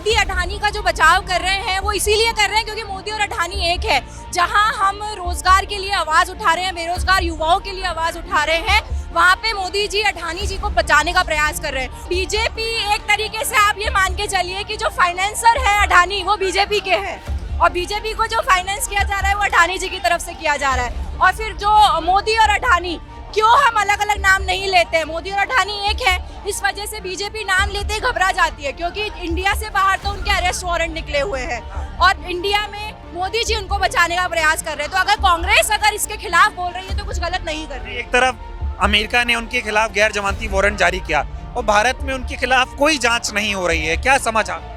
मोदी अडानी का जो बचाव कर रहे हैं वो इसीलिए कर रहे हैं क्योंकि मोदी और अडानी एक है। जहां हम रोजगार के लिए आवाज उठा रहे हैं, बेरोजगार युवाओं के लिए आवाज उठा रहे हैं, वहाँ पे मोदी जी अडानी जी को बचाने का प्रयास कर रहे हैं। बीजेपी एक तरीके से आप ये मान के चलिए कि जो फाइनेंसर है अडानी वो बीजेपी के हैं और बीजेपी को जो फाइनेंस किया जा रहा है वो अडानी जी की तरफ से किया जा रहा है। और फिर जो मोदी और अडानी, क्यों हम अलग अलग नाम नहीं लेते हैं? मोदी और अडानी एक है, इस वजह से बीजेपी नाम लेते ही घबरा जाती है क्योंकि इंडिया से बाहर तो उनके अरेस्ट वारंट निकले हुए हैं और इंडिया में मोदी जी उनको बचाने का प्रयास कर रहे हैं। तो अगर कांग्रेस अगर इसके खिलाफ बोल रही है तो कुछ गलत नहीं कर रही है। एक तरफ अमेरिका ने उनके खिलाफ गैर जमानती वारंट जारी किया और भारत में उनके खिलाफ कोई जांच नहीं हो रही है, क्या समाचार?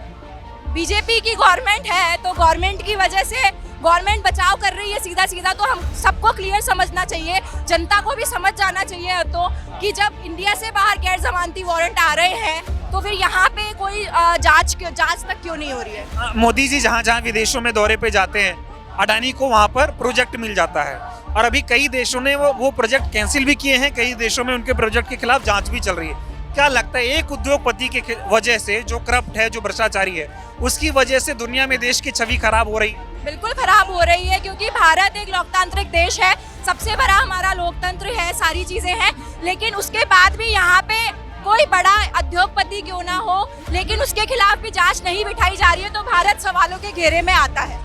बीजेपी की गवर्नमेंट है तो गवर्नमेंट की वजह से गवर्नमेंट बचाव कर रही है सीधा सीधा, तो हम सबको क्लियर समझना चाहिए, जनता को भी समझ जाना चाहिए तो कि जब इंडिया से बाहर गैर जमानती वारंट आ रहे हैं तो फिर यहाँ पे कोई जांच तक क्यों नहीं हो रही है? मोदी जी जहाँ जहाँ विदेशों में दौरे पे जाते हैं अडानी को वहाँ पर प्रोजेक्ट मिल जाता है और अभी कई देशों ने वो प्रोजेक्ट कैंसिल भी किए हैं, कई देशों में उनके प्रोजेक्ट के खिलाफ जांच भी चल रही है। क्या लगता है एक उद्योगपति के वजह से, जो करप्ट है, जो भ्रष्टाचारी है, उसकी वजह से दुनिया में देश की छवि खराब हो रही है? बिल्कुल खराब हो रही है क्योंकि भारत एक लोकतांत्रिक देश है, सबसे बड़ा हमारा लोकतंत्र है, सारी चीजें हैं, लेकिन उसके बाद भी यहाँ पे कोई बड़ा उद्योगपति क्यों ना हो लेकिन उसके खिलाफ भी जांच नहीं बिठाई जा रही है तो भारत सवालों के घेरे में आता है।